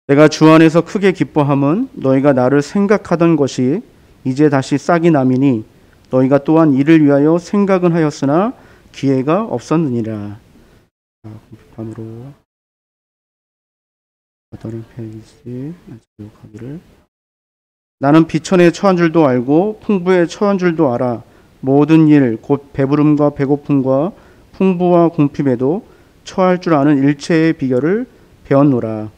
내가 주 안에서 크게 기뻐함은 너희가 나를 생각하던 것이 이제 다시 싹이 나미니 너희가 또한 이를 위하여 생각은 하였으나 기회가 없었느니라. 공부판으로 다른 페이지 가기를. 나는 비천에 처한 줄도 알고 풍부에 처한 줄도 알아. 모든 일 곧 배부름과 배고픔과 풍부와 궁핍에도 처할 줄 아는 일체의 비결을 배웠노라.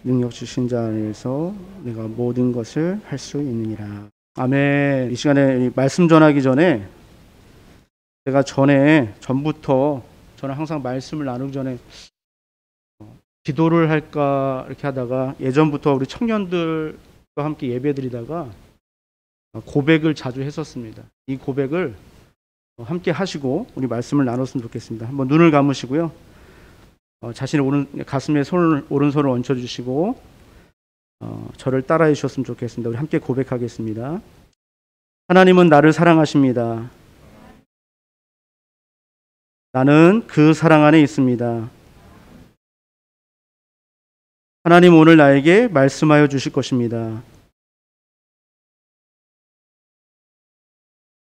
능력 주신 자 안에서 내가 모든 것을 할 수 있느니라. 아멘. 이 시간에 말씀 전하기 전에 제가 전부터 저는 항상 말씀을 나누기 전에 기도를 할까 이렇게 하다가 예전부터 우리 청년들과 함께 예배드리다가 고백을 자주 했었습니다. 이 고백을 함께 하시고 우리 말씀을 나눴으면 좋겠습니다. 한번 눈을 감으시고요. 자신의 가슴에 오른손을 얹혀주시고 저를 따라해 주셨으면 좋겠습니다. 우리 함께 고백하겠습니다. 하나님은 나를 사랑하십니다. 나는 그 사랑 안에 있습니다. 하나님 오늘 나에게 말씀하여 주실 것입니다.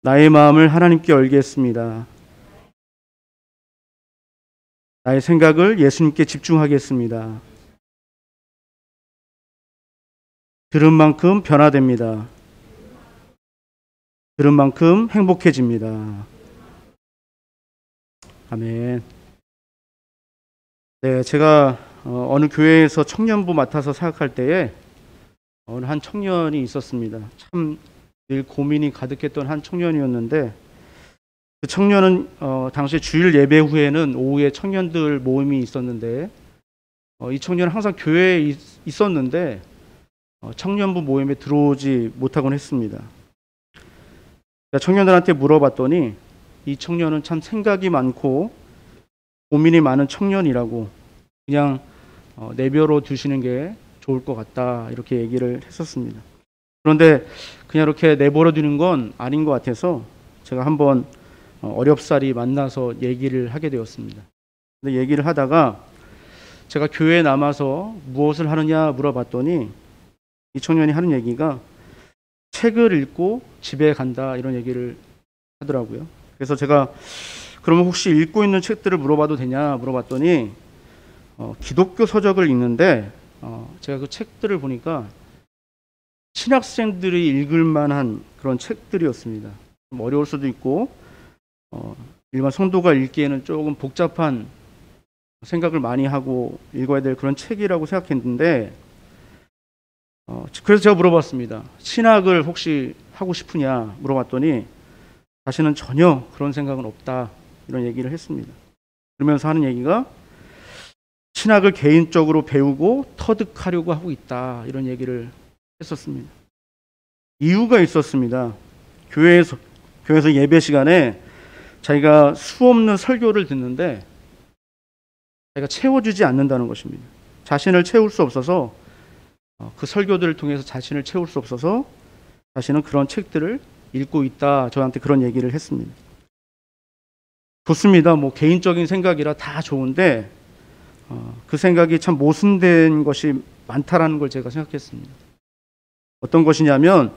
나의 마음을 하나님께 열겠습니다. 나의 생각을 예수님께 집중하겠습니다. 들은 만큼 변화됩니다. 들은 만큼 행복해집니다. 아멘. 네, 제가 어느 교회에서 청년부 맡아서 사역할 때에 어느 한 청년이 있었습니다. 참 늘 고민이 가득했던 한 청년이었는데 그 청년은 당시 주일 예배 후에는 오후에 청년들 모임이 있었는데 이 청년은 항상 교회에 있었는데 청년부 모임에 들어오지 못하곤 했습니다. 청년들한테 물어봤더니 이 청년은 참 생각이 많고 고민이 많은 청년이라고 그냥 내버려 두시는 게 좋을 것 같다 이렇게 얘기를 했었습니다. 그런데 그냥 이렇게 내버려 두는 건 아닌 것 같아서 제가 한번 어렵사리 만나서 얘기를 하게 되었습니다. 근데 얘기를 하다가 제가 교회에 남아서 무엇을 하느냐 물어봤더니 이 청년이 하는 얘기가 책을 읽고 집에 간다 이런 얘기를 하더라고요. 그래서 제가 그러면 혹시 읽고 있는 책들을 물어봐도 되냐 물어봤더니 기독교 서적을 읽는데 제가 그 책들을 보니까 신학생들이 읽을 만한 그런 책들이었습니다. 좀 어려울 수도 있고 일반 성도가 읽기에는 조금 복잡한 생각을 많이 하고 읽어야 될 그런 책이라고 생각했는데 그래서 제가 물어봤습니다. 신학을 혹시 하고 싶으냐 물어봤더니 자신은 전혀 그런 생각은 없다 이런 얘기를 했습니다. 그러면서 하는 얘기가 신학을 개인적으로 배우고 터득하려고 하고 있다 이런 얘기를 했었습니다. 이유가 있었습니다. 교회에서 예배 시간에 자기가 수없는 설교를 듣는데 자기가 채워주지 않는다는 것입니다. 자신을 채울 수 없어서 그 설교들을 통해서 자신을 채울 수 없어서 자신은 그런 책들을 읽고 있다 저한테 그런 얘기를 했습니다. 좋습니다. 뭐 개인적인 생각이라 다 좋은데 그 생각이 참 모순된 것이 많다라는 걸 제가 생각했습니다. 어떤 것이냐면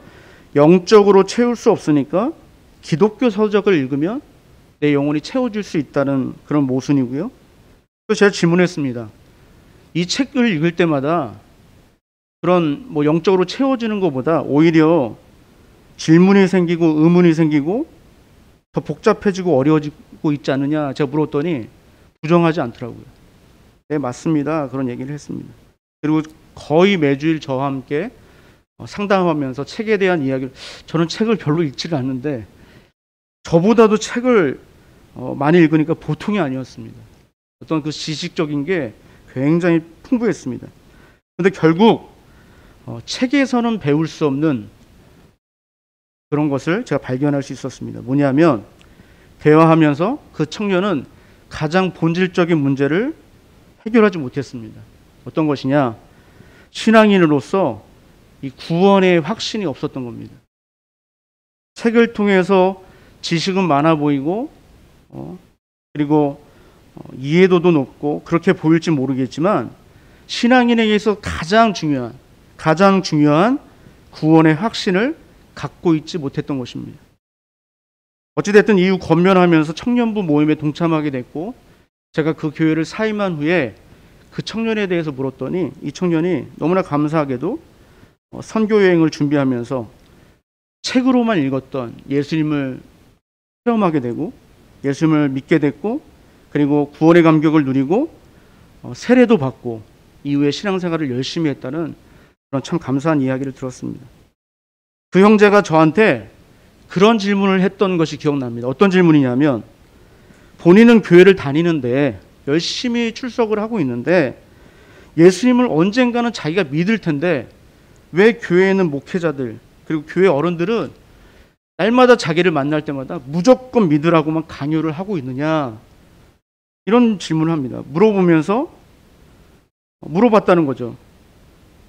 영적으로 채울 수 없으니까 기독교 서적을 읽으면 내 영혼이 채워질 수 있다는 그런 모순이고요. 그래서 제가 질문했습니다. 이 책을 읽을 때마다 그런 뭐 영적으로 채워지는 것보다 오히려 질문이 생기고 의문이 생기고 더 복잡해지고 어려워지고 있지 않느냐 제가 물었더니 부정하지 않더라고요. 네, 맞습니다. 그런 얘기를 했습니다. 그리고 거의 매주일 저와 함께 상담하면서 책에 대한 이야기를 저는 책을 별로 읽지를 않는데 저보다도 책을 많이 읽으니까 보통이 아니었습니다. 어떤 그 지식적인 게 굉장히 풍부했습니다. 그런데 결국 책에서는 배울 수 없는 그런 것을 제가 발견할 수 있었습니다. 뭐냐면 대화하면서 그 청년은 가장 본질적인 문제를 해결하지 못했습니다. 어떤 것이냐? 신앙인으로서 이 구원의 확신이 없었던 겁니다. 책을 통해서 지식은 많아 보이고 그리고 이해도도 높고 그렇게 보일지 모르겠지만 신앙인에게서 가장 중요한 구원의 확신을 갖고 있지 못했던 것입니다. 어찌됐든 이후 권면하면서 청년부 모임에 동참하게 됐고, 제가 그 교회를 사임한 후에 그 청년에 대해서 물었더니 이 청년이 너무나 감사하게도 선교 여행을 준비하면서 책으로만 읽었던 예수님을 체험하게 되고 예수님을 믿게 됐고, 그리고 구원의 감격을 누리고 세례도 받고 이후에 신앙생활을 열심히 했다는 그런 참 감사한 이야기를 들었습니다. 그 형제가 저한테 그런 질문을 했던 것이 기억납니다. 어떤 질문이냐면, 본인은 교회를 다니는데 열심히 출석을 하고 있는데 예수님을 언젠가는 자기가 믿을 텐데 왜 교회에는 목회자들 그리고 교회 어른들은 날마다 자기를 만날 때마다 무조건 믿으라고만 강요를 하고 있느냐, 이런 질문을 합니다. 물어봤다는 거죠.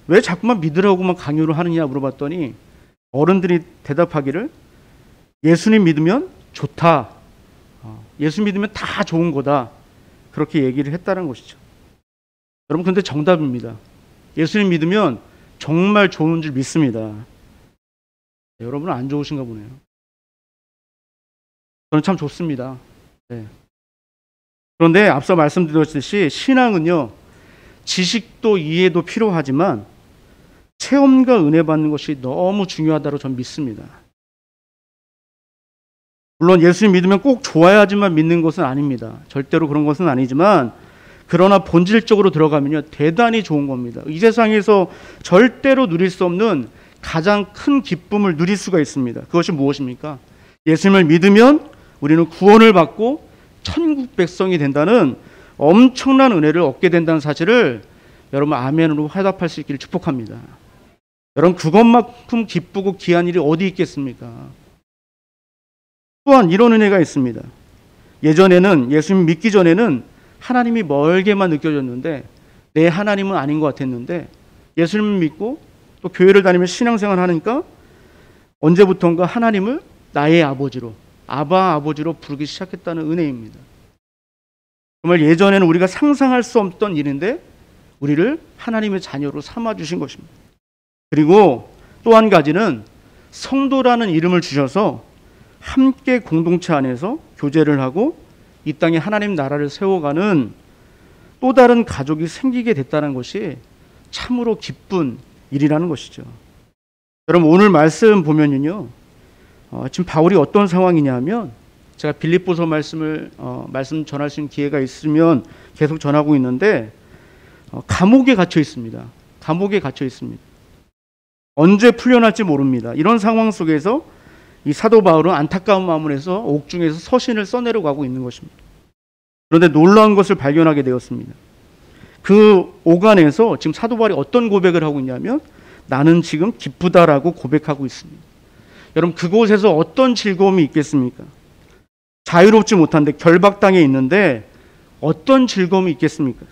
왜 자꾸만 믿으라고만 강요를 하느냐 물어봤더니 어른들이 대답하기를 예수님 믿으면 좋다, 예수 믿으면 다 좋은 거다, 그렇게 얘기를 했다는 것이죠. 여러분, 근데 정답입니다. 예수님 믿으면 정말 좋은 줄 믿습니다. 여러분은 안 좋으신가 보네요. 저는 참 좋습니다. 네. 그런데 앞서 말씀드렸듯이 신앙은요, 지식도 이해도 필요하지만 체험과 은혜 받는 것이 너무 중요하다고 저는 믿습니다. 물론 예수님 믿으면 꼭 좋아야지만 믿는 것은 아닙니다. 절대로 그런 것은 아니지만, 그러나 본질적으로 들어가면요, 대단히 좋은 겁니다. 이 세상에서 절대로 누릴 수 없는 가장 큰 기쁨을 누릴 수가 있습니다. 그것이 무엇입니까? 예수님을 믿으면 우리는 구원을 받고 천국 백성이 된다는 엄청난 은혜를 얻게 된다는 사실을 여러분 아멘으로 화답할 수 있기를 축복합니다. 여러분, 그것만큼 기쁘고 귀한 일이 어디 있겠습니까? 또한 이런 은혜가 있습니다. 예전에는, 예수님 믿기 전에는 하나님이 멀게만 느껴졌는데 내 하나님은 아닌 것 같았는데, 예수님을 믿고 또 교회를 다니면서 신앙생활을 하니까 언제부턴가 하나님을 나의 아버지로, 아바 아버지로 부르기 시작했다는 은혜입니다. 정말 예전에는 우리가 상상할 수 없던 일인데 우리를 하나님의 자녀로 삼아주신 것입니다. 그리고 또 한 가지는 성도라는 이름을 주셔서 함께 공동체 안에서 교제를 하고 이 땅에 하나님 나라를 세워가는 또 다른 가족이 생기게 됐다는 것이 참으로 기쁜 일이라는 것이죠. 여러분, 오늘 말씀 보면요, 지금 바울이 어떤 상황이냐면, 제가 빌립보서 말씀 전할 수 있는 기회가 있으면 계속 전하고 있는데, 감옥에 갇혀 있습니다. 감옥에 갇혀 있습니다. 언제 풀려날지 모릅니다. 이런 상황 속에서 이 사도 바울은 안타까운 마음을 해서 옥중에서 서신을 써내려가고 있는 것입니다. 그런데 놀라운 것을 발견하게 되었습니다. 그 옥안에서 지금 사도 바울이 어떤 고백을 하고 있냐면, 나는 지금 기쁘다라고 고백하고 있습니다. 여러분, 그곳에서 어떤 즐거움이 있겠습니까? 자유롭지 못한데 결박당해 있는데 어떤 즐거움이 있겠습니까?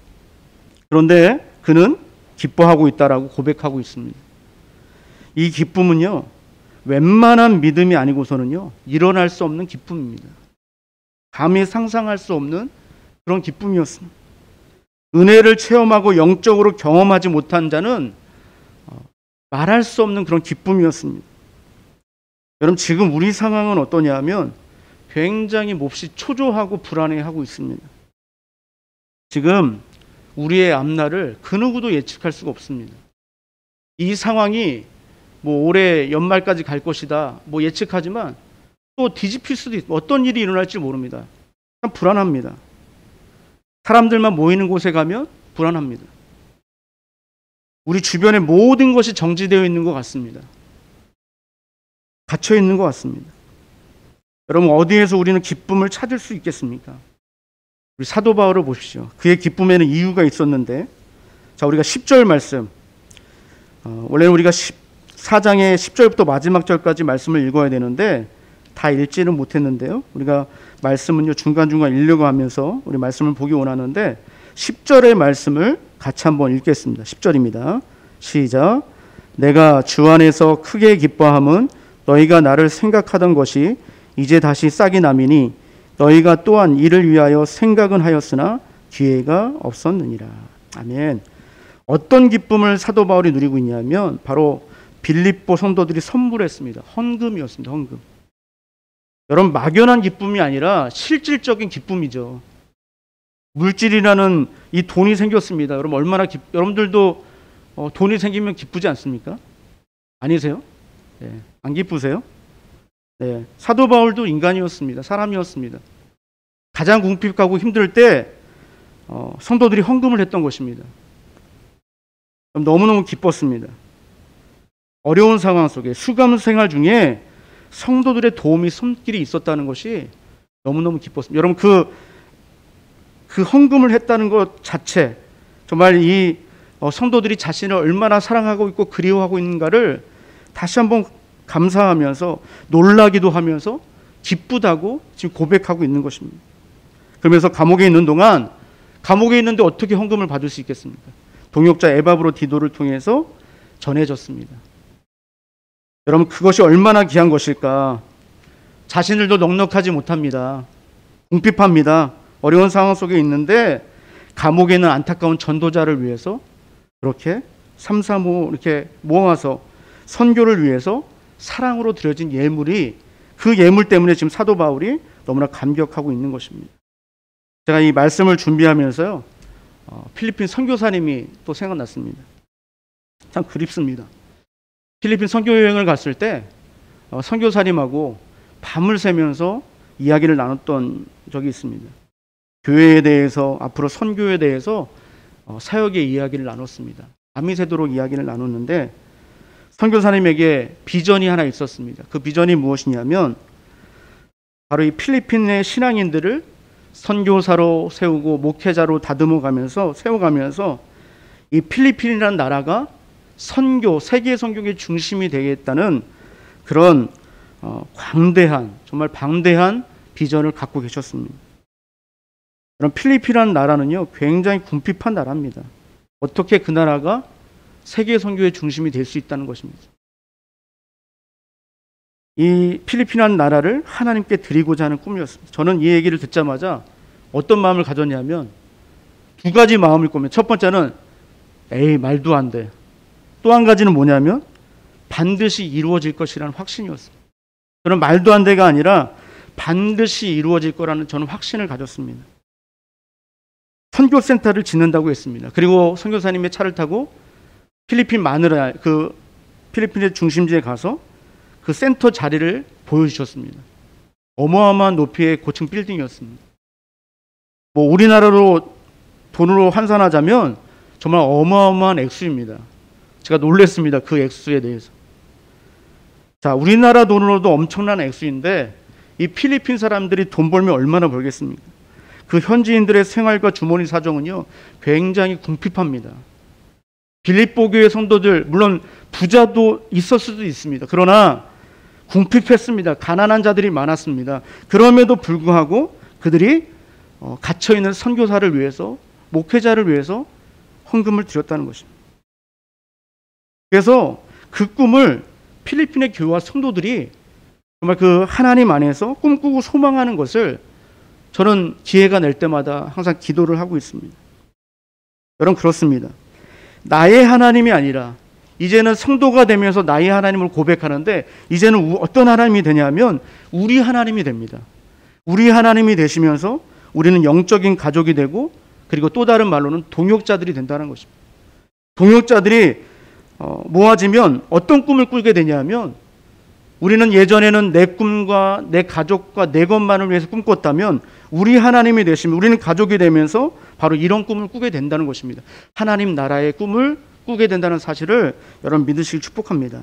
그런데 그는 기뻐하고 있다라고 고백하고 있습니다. 이 기쁨은요, 웬만한 믿음이 아니고서는요, 일어날 수 없는 기쁨입니다. 감히 상상할 수 없는 그런 기쁨이었습니다. 은혜를 체험하고 영적으로 경험하지 못한 자는 말할 수 없는 그런 기쁨이었습니다. 여러분, 지금 우리 상황은 어떠냐면 굉장히 몹시 초조하고 불안해하고 있습니다. 지금 우리의 앞날을 그 누구도 예측할 수가 없습니다. 이 상황이 올해 연말까지 갈 것이다 예측하지만 또 뒤집힐 수도 있고 어떤 일이 일어날지 모릅니다. 참 불안합니다. 사람들만 모이는 곳에 가면 불안합니다. 우리 주변에 모든 것이 정지되어 있는 것 같습니다. 갇혀 있는 것 같습니다. 여러분, 어디에서 우리는 기쁨을 찾을 수 있겠습니까? 우리 사도 바울을 보십시오. 그의 기쁨에는 이유가 있었는데, 자, 우리가 10절 말씀, 원래는 우리가 14장의 10절부터 마지막 절까지 말씀을 읽어야 되는데 다 읽지는 못했는데요. 우리가 말씀은요, 중간중간 읽려고 하면서 우리 말씀을 보기 원하는데 10절의 말씀을 같이 한번 읽겠습니다. 10절입니다. 시작. 내가 주 안에서 크게 기뻐함은 너희가 나를 생각하던 것이 이제 다시 싹이 나미니 너희가 또한 이를 위하여 생각은 하였으나 기회가 없었느니라. 아멘. 어떤 기쁨을 사도 바울이 누리고 있냐면 바로 빌립보 성도들이 선물했습니다. 헌금이었습니다. 헌금. 여러분, 막연한 기쁨이 아니라 실질적인 기쁨이죠. 물질이라는 이 돈이 생겼습니다. 여러분, 여러분들도 돈이 생기면 기쁘지 않습니까? 아니세요? 네. 안 기쁘세요? 네. 사도 바울도 인간이었습니다. 사람이었습니다. 가장 궁핍하고 힘들 때 성도들이 헌금을 했던 것입니다. 너무너무 기뻤습니다. 어려운 상황 속에 수감 생활 중에 성도들의 도움이 손길이 있었다는 것이 너무너무 기뻤습니다. 여러분, 그 헌금을 했다는 것 자체, 정말 이 성도들이 자신을 얼마나 사랑하고 있고 그리워하고 있는가를 다시 한번 감사하면서 놀라기도 하면서 기쁘다고 지금 고백하고 있는 것입니다. 그러면서 감옥에 있는 동안, 감옥에 있는데 어떻게 헌금을 받을 수 있겠습니까? 동역자 에바브로디도를 통해서 전해졌습니다. 여러분, 그것이 얼마나 귀한 것일까. 자신들도 넉넉하지 못합니다. 궁핍합니다. 어려운 상황 속에 있는데 감옥에 있는 안타까운 전도자를 위해서 그렇게 3, 4, 5 이렇게 모아서 선교를 위해서 사랑으로 드려진 예물이, 그 예물 때문에 지금 사도 바울이 너무나 감격하고 있는 것입니다. 제가 이 말씀을 준비하면서요, 필리핀 선교사님이 또 생각났습니다. 참 그립습니다. 필리핀 선교 여행을 갔을 때 선교사님하고 밤을 새면서 이야기를 나눴던 적이 있습니다. 교회에 대해서, 앞으로 선교에 대해서 사역의 이야기를 나눴습니다. 밤이 새도록 이야기를 나눴는데 선교사님에게 비전이 하나 있었습니다. 그 비전이 무엇이냐면 바로 이 필리핀의 신앙인들을 선교사로 세우고 목회자로 세워가면서 이 필리핀이라는 나라가 선교, 세계 선교의 중심이 되겠다는 그런 정말 방대한 비전을 갖고 계셨습니다. 그럼 필리핀이라는 나라는요, 굉장히 궁핍한 나라입니다. 어떻게 그 나라가 세계 선교의 중심이 될 수 있다는 것입니다. 이 필리핀이라는 나라를 하나님께 드리고자 하는 꿈이었습니다. 저는 이 얘기를 듣자마자 어떤 마음을 가졌냐면 두 가지 마음을 꾸며, 첫 번째는 에이, 말도 안 돼. 또 한 가지는 뭐냐면 반드시 이루어질 것이라는 확신이었습니다. 저는 말도 안 돼가 아니라 반드시 이루어질 거라는 저는 확신을 가졌습니다. 선교센터를 짓는다고 했습니다. 그리고 선교사님의 차를 타고 필리핀 마니라, 그 필리핀의 중심지에 가서 그 센터 자리를 보여주셨습니다. 어마어마한 높이의 고층 빌딩이었습니다. 우리나라로 돈으로 환산하자면 정말 어마어마한 액수입니다. 제가 놀랐습니다. 그 액수에 대해서. 자, 우리나라 돈으로도 엄청난 액수인데 이 필리핀 사람들이 돈 벌면 얼마나 벌겠습니까? 그 현지인들의 생활과 주머니 사정은요, 굉장히 궁핍합니다. 빌립보 교회 성도들, 물론 부자도 있을 수도 있습니다. 그러나 궁핍했습니다. 가난한 자들이 많았습니다. 그럼에도 불구하고 그들이 갇혀있는 선교사를 위해서, 목회자를 위해서 헌금을 드렸다는 것입니다. 그래서 그 꿈을 필리핀의 교회와 성도들이 정말 그 하나님 안에서 꿈꾸고 소망하는 것을 저는 기회가 날 때마다 항상 기도를 하고 있습니다. 여러분, 그렇습니다. 나의 하나님이 아니라 이제는 성도가 되면서 나의 하나님을 고백하는데 이제는 어떤 하나님이 되냐면 우리 하나님이 됩니다. 우리 하나님이 되시면서 우리는 영적인 가족이 되고, 그리고 또 다른 말로는 동역자들이 된다는 것입니다. 동역자들이 모아지면 어떤 꿈을 꾸게 되냐면, 우리는 예전에는 내 꿈과 내 가족과 내 것만을 위해서 꿈꿨다면 우리 하나님이 되시면 우리는 가족이 되면서 바로 이런 꿈을 꾸게 된다는 것입니다. 하나님 나라의 꿈을 꾸게 된다는 사실을 여러분 믿으시길 축복합니다.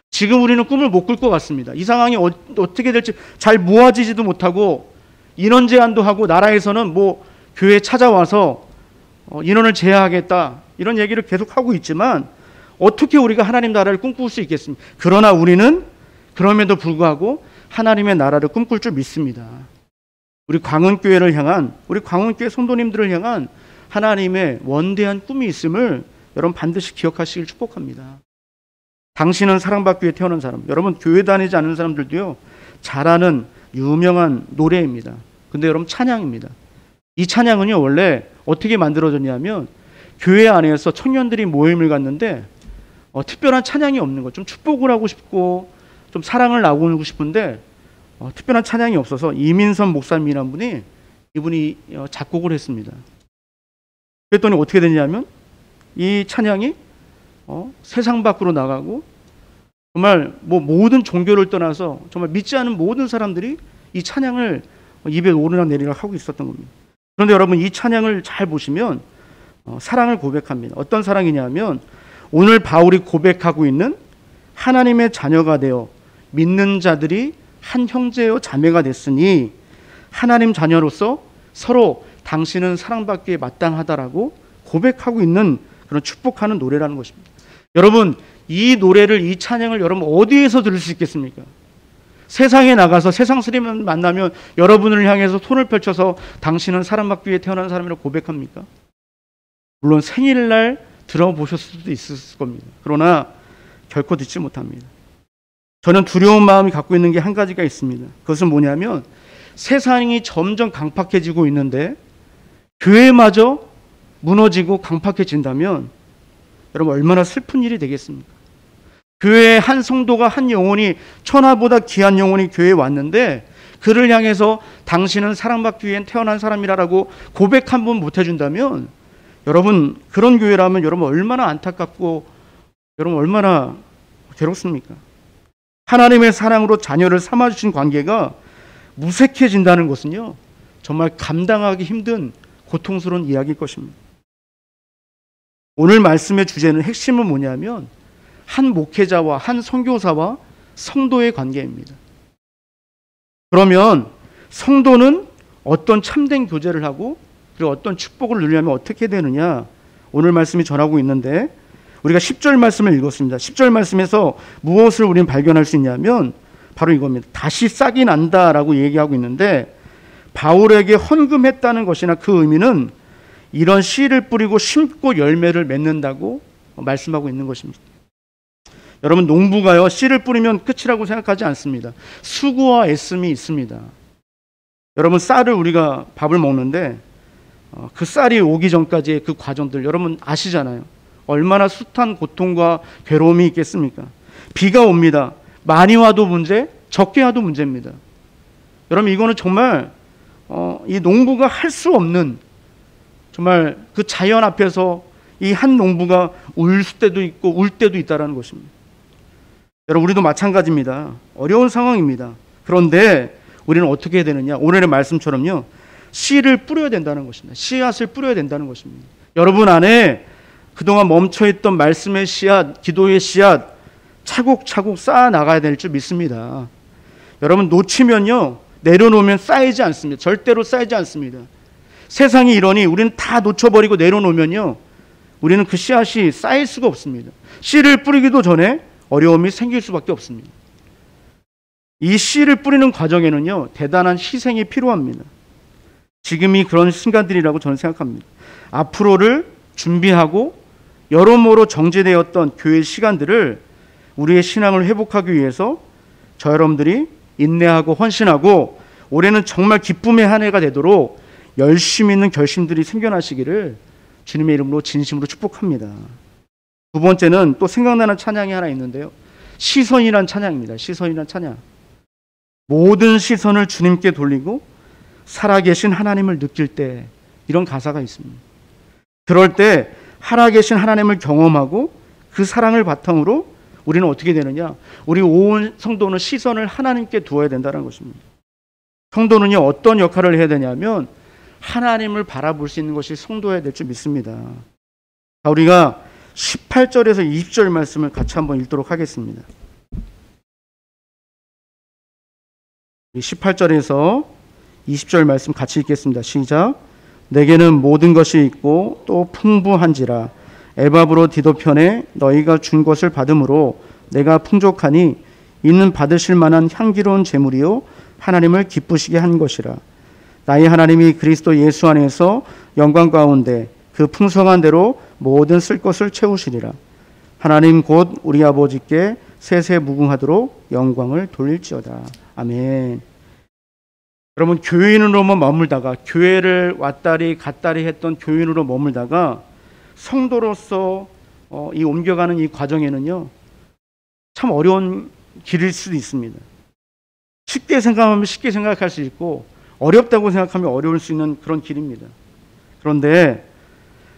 지금 우리는 꿈을 못 꿀 것 같습니다. 이 상황이 어떻게 될지 잘 모아지지도 못하고, 인원 제한도 하고, 나라에서는 교회에 찾아와서 인원을 제한하겠다 이런 얘기를 계속 하고 있지만 어떻게 우리가 하나님 나라를 꿈꿀 수 있겠습니까? 그러나 우리는 그럼에도 불구하고 하나님의 나라를 꿈꿀 줄 믿습니다. 우리 광운교회를 향한, 우리 광운교회 성도님들을 향한 하나님의 원대한 꿈이 있음을 여러분 반드시 기억하시길 축복합니다. 당신은 사랑받기 위해 태어난 사람. 여러분, 교회 다니지 않는 사람들도요, 잘 아는 유명한 노래입니다. 근데 여러분, 찬양입니다. 이 찬양은요, 원래 어떻게 만들어졌냐면 교회 안에서 청년들이 모임을 갖는데 특별한 찬양이 없는 거, 좀 축복을 하고 싶고 좀 사랑을 나누고 싶은데 특별한 찬양이 없어서 이민선 목사님이라는 분이 이분이 작곡을 했습니다. 그랬더니 어떻게 됐냐면 이 찬양이 세상 밖으로 나가고 정말 뭐 모든 종교를 떠나서 정말 믿지 않은 모든 사람들이 이 찬양을 입에 오르락 내리락 하고 있었던 겁니다. 그런데 여러분, 이 찬양을 잘 보시면 사랑을 고백합니다. 어떤 사랑이냐면 오늘 바울이 고백하고 있는 하나님의 자녀가 되어 믿는 자들이 한 형제요 자매가 됐으니 하나님 자녀로서 서로 당신은 사랑받기에 마땅하다라고 고백하고 있는 그런 축복하는 노래라는 것입니다. 여러분, 이 노래를, 이 찬양을 여러분 어디에서 들을 수 있겠습니까? 세상에 나가서 세상 사람을 만나면 여러분을 향해서 손을 펼쳐서 당신은 사랑받기 위해 태어난 사람이라고 고백합니까? 물론 생일날 들어보셨을 수도 있을 겁니다. 그러나 결코 듣지 못합니다. 저는 두려운 마음이 갖고 있는 게 한 가지가 있습니다. 그것은 뭐냐면 세상이 점점 강팍해지고 있는데 교회마저 무너지고 강팍해진다면 여러분 얼마나 슬픈 일이 되겠습니까? 교회의 한 성도가, 한 영혼이, 천하보다 귀한 영혼이 교회에 왔는데 그를 향해서 당신은 사랑받기 위해 태어난 사람이라고 고백 한 번 못 해준다면 여러분, 그런 교회라면 여러분 얼마나 안타깝고 여러분 얼마나 괴롭습니까? 하나님의 사랑으로 자녀를 삼아주신 관계가 무색해진다는 것은요, 정말 감당하기 힘든 고통스러운 이야기일 것입니다. 오늘 말씀의 주제는, 핵심은 뭐냐면 한 목회자와 한 선교사와 성도의 관계입니다. 그러면 성도는 어떤 참된 교제를 하고 그리고 어떤 축복을 누리려면 어떻게 되느냐, 오늘 말씀이 전하고 있는데 우리가 10절 말씀을 읽었습니다. 10절 말씀에서 무엇을 우리는 발견할 수 있냐면 바로 이겁니다. 다시 싹이 난다라고 얘기하고 있는데 바울에게 헌금했다는 것이나 그 의미는 이런 씨를 뿌리고 심고 열매를 맺는다고 말씀하고 있는 것입니다. 여러분, 농부가요, 씨를 뿌리면 끝이라고 생각하지 않습니다. 수고와 애씀이 있습니다. 여러분, 쌀을 우리가 밥을 먹는데 그 쌀이 오기 전까지의 그 과정들 여러분 아시잖아요. 얼마나 숱한 고통과 괴로움이 있겠습니까? 비가 옵니다. 많이 와도 문제, 적게 와도 문제입니다. 여러분, 이거는 정말 이 농부가 할 수 없는, 정말 그 자연 앞에서 이 한 농부가 울 때도 있고 울 때도 있다는 것입니다. 여러분, 우리도 마찬가지입니다. 어려운 상황입니다. 그런데 우리는 어떻게 해야 되느냐? 오늘의 말씀처럼요, 씨를 뿌려야 된다는 것입니다. 씨앗을 뿌려야 된다는 것입니다. 여러분 안에 그동안 멈춰있던 말씀의 씨앗, 기도의 씨앗 차곡차곡 쌓아 나가야 될 줄 믿습니다. 여러분, 놓치면요, 내려놓으면 쌓이지 않습니다. 절대로 쌓이지 않습니다. 세상이 이러니 우리는 다 놓쳐버리고 내려놓으면요, 우리는 그 씨앗이 쌓일 수가 없습니다. 씨를 뿌리기도 전에 어려움이 생길 수밖에 없습니다. 이 씨를 뿌리는 과정에는요, 대단한 희생이 필요합니다. 지금이 그런 순간들이라고 저는 생각합니다. 앞으로를 준비하고 여러모로 정제되었던 교회 시간들을 우리의 신앙을 회복하기 위해서 저 여러분들이 인내하고 헌신하고 올해는 정말 기쁨의 한 해가 되도록 열심히 있는 결심들이 생겨나시기를 주님의 이름으로 진심으로 축복합니다. 두 번째는 또 생각나는 찬양이 하나 있는데요, 시선이란 찬양입니다. 시선이란 찬양. 모든 시선을 주님께 돌리고 살아계신 하나님을 느낄 때, 이런 가사가 있습니다. 그럴 때 살아계신 하나님을 경험하고 그 사랑을 바탕으로 우리는 어떻게 되느냐, 우리 온 성도는 시선을 하나님께 두어야 된다는 것입니다. 성도는요, 어떤 역할을 해야 되냐면 하나님을 바라볼 수 있는 것이 성도여야 될 줄 믿습니다. 자, 우리가 18절에서 20절 말씀을 같이 한번 읽도록 하겠습니다. 18절에서 20절 말씀 같이 읽겠습니다. 시작. 내게는 모든 것이 있고 또 풍부한지라 에바브로 디도편에 너희가 준 것을 받음으로 내가 풍족하니 이는 받으실 만한 향기로운 제물이요 하나님을 기쁘시게 한 것이라. 나의 하나님이 그리스도 예수 안에서 영광 가운데 그 풍성한 대로 모든 쓸 것을 채우시리라. 하나님 곧 우리 아버지께 세세무궁하도록 영광을 돌릴지어다. 아멘. 여러분, 교인으로만 머물다가, 교회를 왔다리 갔다리 했던 교인으로 머물다가 성도로서 이 옮겨가는 이 과정에는요, 참 어려운 길일 수도 있습니다. 쉽게 생각하면 쉽게 생각할 수 있고 어렵다고 생각하면 어려울 수 있는 그런 길입니다. 그런데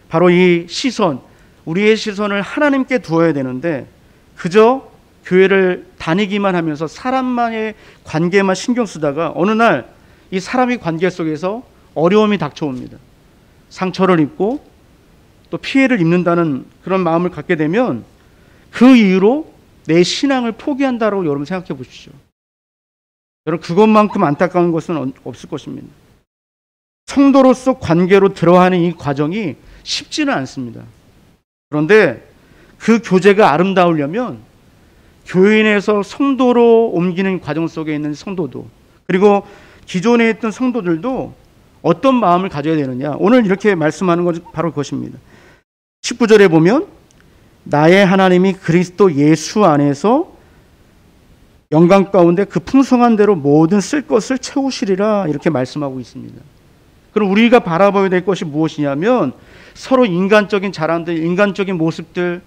바로 이 시선, 우리의 시선을 하나님께 두어야 되는데 그저 교회를 다니기만 하면서 사람만의 관계만 신경 쓰다가 어느 날 이 사람의 관계 속에서 어려움이 닥쳐옵니다. 상처를 입고 또 피해를 입는다는 그런 마음을 갖게 되면 그 이유로 내 신앙을 포기한다고 여러분 생각해 보십시오. 여러분, 그것만큼 안타까운 것은 없을 것입니다. 성도로서 관계로 들어가는 이 과정이 쉽지는 않습니다. 그런데 그 교제가 아름다우려면 교인에서 성도로 옮기는 과정 속에 있는 성도도, 그리고 기존에 있던 성도들도 어떤 마음을 가져야 되느냐, 오늘 이렇게 말씀하는 것이 바로 그것입니다. 19절에 보면 나의 하나님이 그리스도 예수 안에서 영광 가운데 그 풍성한 대로 모든 쓸 것을 채우시리라, 이렇게 말씀하고 있습니다. 그럼 우리가 바라봐야 될 것이 무엇이냐면 서로 인간적인 자랑들, 인간적인 모습들,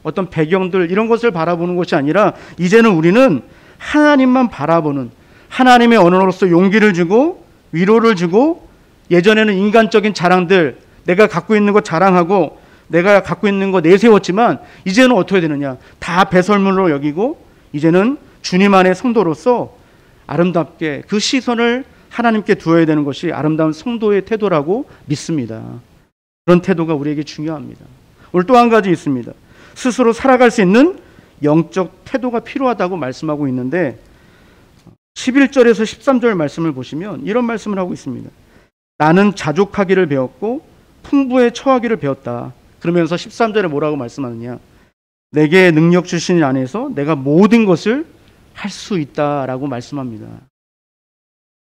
어떤 배경들, 이런 것을 바라보는 것이 아니라 이제는 우리는 하나님만 바라보는, 하나님의 언어로서 용기를 주고 위로를 주고, 예전에는 인간적인 자랑들, 내가 갖고 있는 것 자랑하고 내가 갖고 있는 거 내세웠지만 이제는 어떻게 되느냐, 다 배설물로 여기고 이제는 주님 안의 성도로서 아름답게 그 시선을 하나님께 두어야 되는 것이 아름다운 성도의 태도라고 믿습니다. 그런 태도가 우리에게 중요합니다. 오늘 또 한 가지 있습니다. 스스로 살아갈 수 있는 영적 태도가 필요하다고 말씀하고 있는데 11절에서 13절 말씀을 보시면 이런 말씀을 하고 있습니다. 나는 자족하기를 배웠고 풍부에 처하기를 배웠다. 그러면서 13절에 뭐라고 말씀하느냐, 내게 능력 주신 이 안에서 내가 모든 것을 할 수 있다라고 말씀합니다.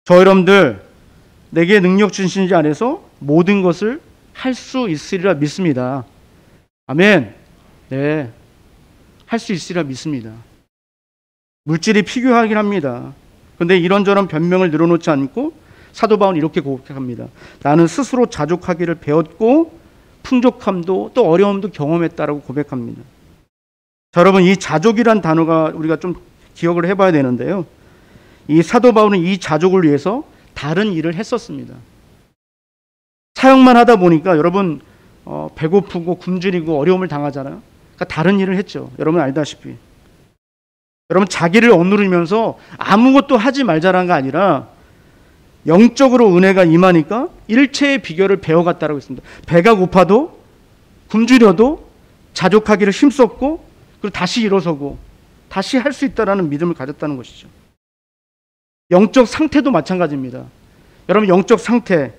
저 여러분들, 내게 능력 주신 이 안에서 모든 것을 할 수 있으리라 믿습니다. 아멘. 네, 할 수 있으리라 믿습니다. 물질이 필요하긴 합니다. 그런데 이런저런 변명을 늘어놓지 않고 사도 바울은 이렇게 고백합니다. 나는 스스로 자족하기를 배웠고 풍족함도 또 어려움도 경험했다라고 고백합니다. 자, 여러분, 이 자족이란 단어가 우리가 좀 기억을 해봐야 되는데요, 이 사도 바울은 이 자족을 위해서 다른 일을 했었습니다. 사역만 하다 보니까 여러분 배고프고 굶주리고 어려움을 당하잖아요. 그러니까 다른 일을 했죠. 여러분 알다시피. 여러분, 자기를 억누르면서 아무것도 하지 말자라는 게 아니라 영적으로 은혜가 임하니까 일체의 비결을 배워갔다라고 했습니다. 배가 고파도 굶주려도 자족하기를 힘썼고, 그리고 다시 일어서고 다시 할 수 있다라는 믿음을 가졌다는 것이죠. 영적 상태도 마찬가지입니다. 여러분, 영적 상태,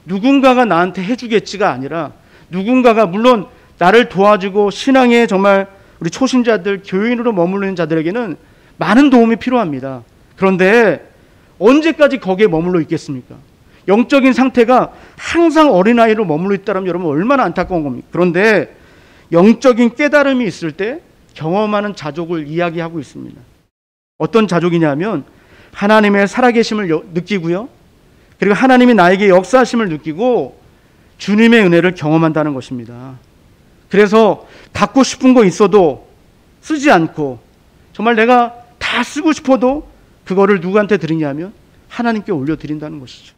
누군가가 나한테 해주겠지가 아니라 누군가가, 물론 나를 도와주고 신앙에 정말 우리 초신자들, 교인으로 머무르는 자들에게는 많은 도움이 필요합니다. 그런데 언제까지 거기에 머물러 있겠습니까? 영적인 상태가 항상 어린아이로 머물러 있다면 여러분 얼마나 안타까운 겁니까? 그런데 영적인 깨달음이 있을 때 경험하는 자족을 이야기하고 있습니다. 어떤 자족이냐면 하나님의 살아계심을 느끼고요, 그리고 하나님이 나에게 역사하심을 느끼고 주님의 은혜를 경험한다는 것입니다. 그래서 갖고 싶은 거 있어도 쓰지 않고, 정말 내가 다 쓰고 싶어도 그거를 누구한테 드리냐면 하나님께 올려드린다는 것이죠.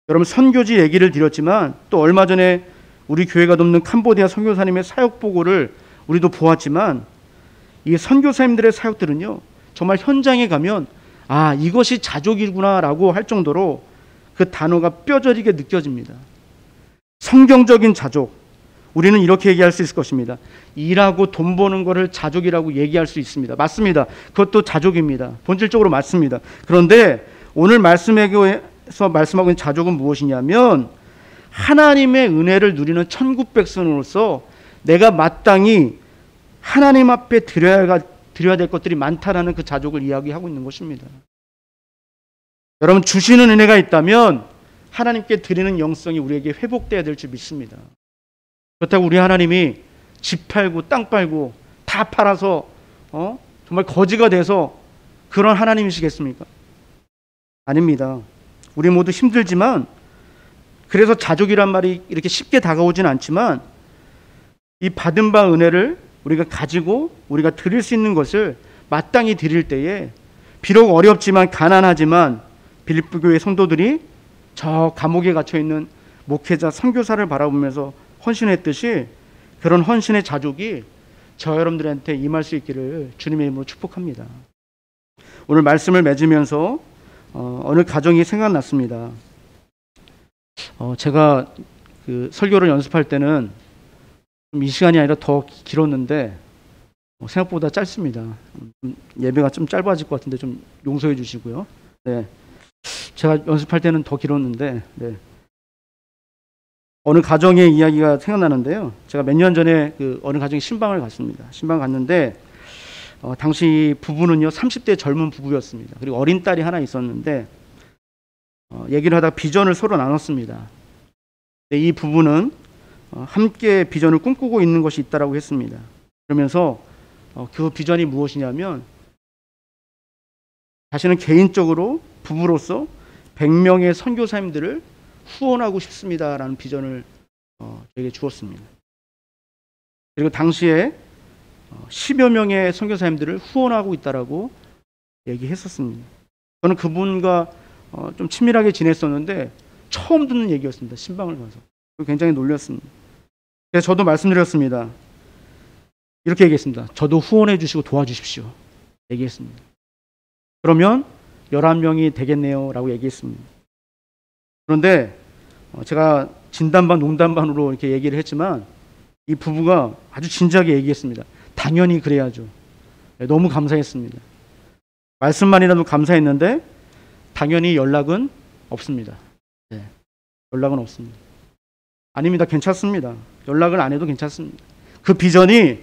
여러분, 선교지 얘기를 드렸지만 또 얼마 전에 우리 교회가 돕는 캄보디아 선교사님의 사역 보고를 우리도 보았지만, 이 선교사님들의 사역들은요 정말 현장에 가면 아, 이것이 자족이구나라고 할 정도로 그 단어가 뼈저리게 느껴집니다. 성경적인 자족, 우리는 이렇게 얘기할 수 있을 것입니다. 일하고 돈 버는 것을 자족이라고 얘기할 수 있습니다. 맞습니다. 그것도 자족입니다. 본질적으로 맞습니다. 그런데 오늘 말씀에서 말씀하고 있는 자족은 무엇이냐면 하나님의 은혜를 누리는 천국 백성으로서 내가 마땅히 하나님 앞에 드려야 될 것들이 많다라는 그 자족을 이야기하고 있는 것입니다. 여러분, 주시는 은혜가 있다면 하나님께 드리는 영성이 우리에게 회복돼야 될 줄 믿습니다. 그렇다고 우리 하나님이 집 팔고 땅 팔고 다 팔아서 정말 거지가 돼서 그런 하나님이시겠습니까? 아닙니다. 우리 모두 힘들지만, 그래서 자족이란 말이 이렇게 쉽게 다가오진 않지만 이 받은 바 은혜를 우리가 가지고 우리가 드릴 수 있는 것을 마땅히 드릴 때에 비록 어렵지만 가난하지만 빌립보 교회 성도들이 저 감옥에 갇혀 있는 목회자 선교사를 바라보면서 헌신했듯이 그런 헌신의 자족이 저 여러분들한테 임할 수 있기를 주님의 이름으로 축복합니다. 오늘 말씀을 맺으면서 어느 가정이 생각났습니다. 제가 그 설교를 연습할 때는 이 시간이 아니라 더 길었는데 생각보다 짧습니다. 예배가 좀 짧아질 것 같은데 좀 용서해 주시고요. 네. 제가 연습할 때는 더 길었는데 네. 어느 가정의 이야기가 생각나는데요. 제가 몇 년 전에 그 어느 가정에 신방을 갔습니다. 신방 갔는데 당시 부부는요 30대 젊은 부부였습니다. 그리고 어린 딸이 하나 있었는데 얘기를 하다가 비전을 서로 나눴습니다. 이 부부는 함께 비전을 꿈꾸고 있는 것이 있다라고 했습니다. 그러면서 그 비전이 무엇이냐면 자신은 개인적으로 부부로서 100명의 선교사님들을 후원하고 싶습니다라는 비전을 저에게 주었습니다. 그리고 당시에 10여 명의 선교사님들을 후원하고 있다라고 얘기했었습니다. 저는 그분과 좀 친밀하게 지냈었는데 처음 듣는 얘기였습니다. 신방을 가서. 굉장히 놀랐습니다. 그래서 저도 말씀드렸습니다. 이렇게 얘기했습니다. 저도 후원해 주시고 도와주십시오. 얘기했습니다. 그러면 11명이 되겠네요 라고 얘기했습니다. 그런데 제가 진담반 농담반으로 이렇게 얘기를 했지만 이 부부가 아주 진지하게 얘기했습니다. 당연히 그래야죠. 너무 감사했습니다. 말씀만이라도 감사했는데 당연히 연락은 없습니다. 네, 연락은 없습니다. 아닙니다. 괜찮습니다. 연락을 안 해도 괜찮습니다. 그 비전이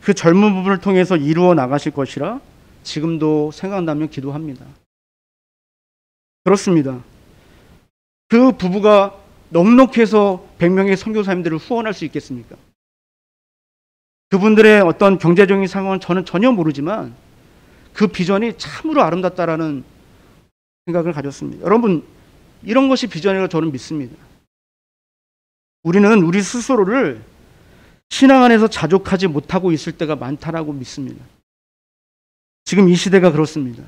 그 젊은 부분을 통해서 이루어 나가실 것이라 지금도 생각나면 기도합니다. 그렇습니다. 그 부부가 넉넉해서 100명의 선교사님들을 후원할 수 있겠습니까? 그분들의 어떤 경제적인 상황은 저는 전혀 모르지만 그 비전이 참으로 아름답다라는 생각을 가졌습니다. 여러분, 이런 것이 비전이라고 저는 믿습니다. 우리는 우리 스스로를 신앙 안에서 자족하지 못하고 있을 때가 많다라고 믿습니다. 지금 이 시대가 그렇습니다.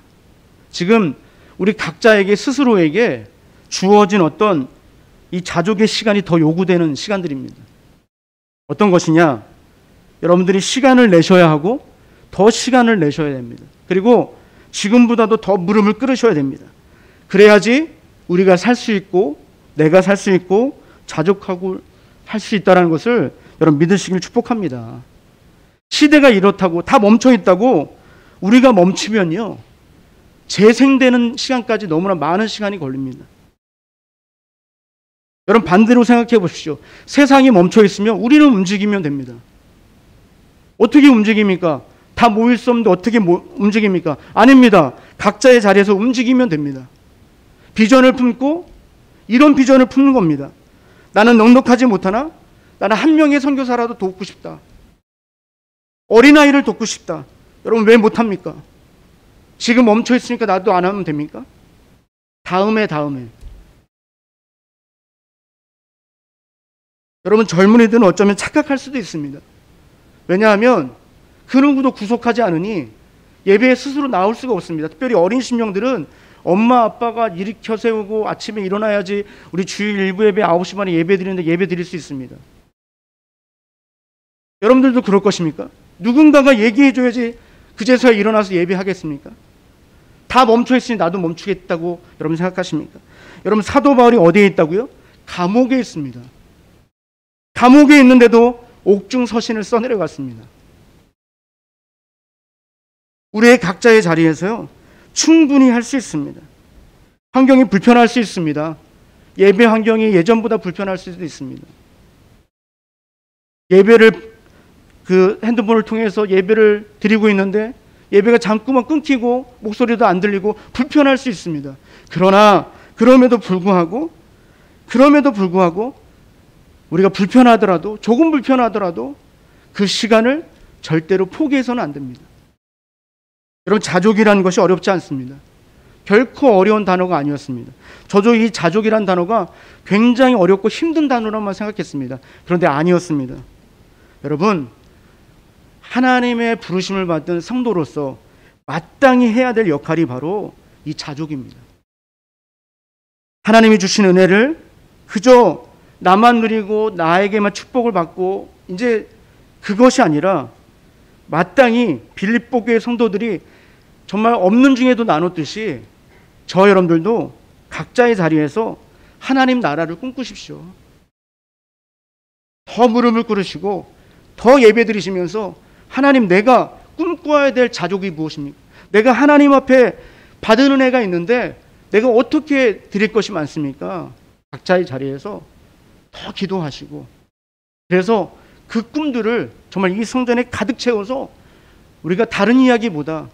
지금 우리 각자에게 스스로에게 주어진 어떤 이 자족의 시간이 더 요구되는 시간들입니다. 어떤 것이냐? 여러분들이 시간을 내셔야 하고 더 시간을 내셔야 됩니다. 그리고 지금보다도 더 무릎을 꿇으셔야 됩니다. 그래야지 우리가 살 수 있고 내가 살 수 있고 자족하고 할 수 있다는 것을 여러분 믿으시길 축복합니다. 시대가 이렇다고 다 멈춰 있다고 우리가 멈추면요 재생되는 시간까지 너무나 많은 시간이 걸립니다. 여러분 반대로 생각해 보십시오. 세상이 멈춰 있으면 우리는 움직이면 됩니다. 어떻게 움직입니까? 다 모일 수 없는데 어떻게 움직입니까? 아닙니다. 각자의 자리에서 움직이면 됩니다. 비전을 품고 이런 비전을 품는 겁니다. 나는 넉넉하지 못하나 나는 한 명의 선교사라도 돕고 싶다. 어린아이를 돕고 싶다. 여러분 왜 못합니까? 지금 멈춰 있으니까 나도 안 하면 됩니까? 다음에 여러분 젊은이들은 어쩌면 착각할 수도 있습니다. 왜냐하면 그 누구도 구속하지 않으니 예배에 스스로 나올 수가 없습니다. 특별히 어린 심령들은 엄마 아빠가 일으켜 세우고 아침에 일어나야지 우리 주일 일부 예배 9시 반에 예배 드리는데 예배 드릴 수 있습니다. 여러분들도 그럴 것입니까? 누군가가 얘기해 줘야지 그제서야 일어나서 예배하겠습니까? 다 멈춰 있으니 나도 멈추겠다고 여러분 생각하십니까? 여러분 사도 바울이 어디에 있다고요? 감옥에 있습니다. 감옥에 있는데도 옥중 서신을 써내려갔습니다. 우리의 각자의 자리에서요 충분히 할 수 있습니다. 환경이 불편할 수 있습니다. 예배 환경이 예전보다 불편할 수도 있습니다. 예배를 그 핸드폰을 통해서 예배를 드리고 있는데 예배가 잠깐만 끊기고 목소리도 안 들리고 불편할 수 있습니다. 그러나 그럼에도 불구하고 우리가 불편하더라도 조금 불편하더라도 그 시간을 절대로 포기해서는 안 됩니다. 여러분 자족이라는 것이 어렵지 않습니다. 결코 어려운 단어가 아니었습니다. 저도 이 자족이라는 단어가 굉장히 어렵고 힘든 단어로만 생각했습니다. 그런데 아니었습니다. 여러분, 하나님의 부르심을 받은 성도로서 마땅히 해야 될 역할이 바로 이 자족입니다. 하나님이 주신 은혜를 그저 나만 누리고 나에게만 축복을 받고 이제 그것이 아니라 마땅히 빌립보 교회 성도들이 정말 없는 중에도 나눴듯이 저 여러분들도 각자의 자리에서 하나님 나라를 꿈꾸십시오. 더 무릎을 꿇으시고 더 예배 드리시면서 하나님, 내가 꿈꿔야 될 자족이 무엇입니까? 내가 하나님 앞에 받은 은혜가 있는데 내가 어떻게 드릴 것이 많습니까? 각자의 자리에서 더 기도하시고, 그래서 그 꿈들을 정말 이 성전에 가득 채워서 우리가 다른 이야기보다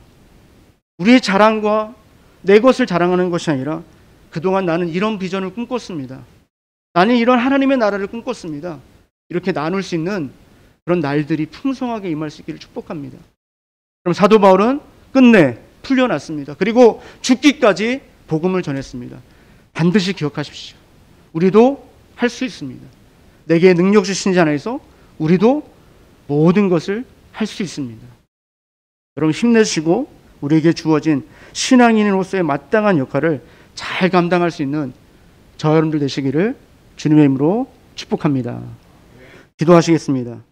우리의 자랑과 내 것을 자랑하는 것이 아니라 그동안 나는 이런 비전을 꿈꿨습니다. 나는 이런 하나님의 나라를 꿈꿨습니다. 이렇게 나눌 수 있는 그런 날들이 풍성하게 임할 수 있기를 축복합니다. 그럼 사도 바울은 끝내 풀려났습니다. 그리고 죽기까지 복음을 전했습니다. 반드시 기억하십시오. 우리도 할 수 있습니다. 내게 능력 주신 자 안에서 우리도 모든 것을 할 수 있습니다. 여러분, 힘내시고 우리에게 주어진 신앙인으로서의 마땅한 역할을 잘 감당할 수 있는 저 여러분들 되시기를 주님의 이름으로 축복합니다. 기도하시겠습니다.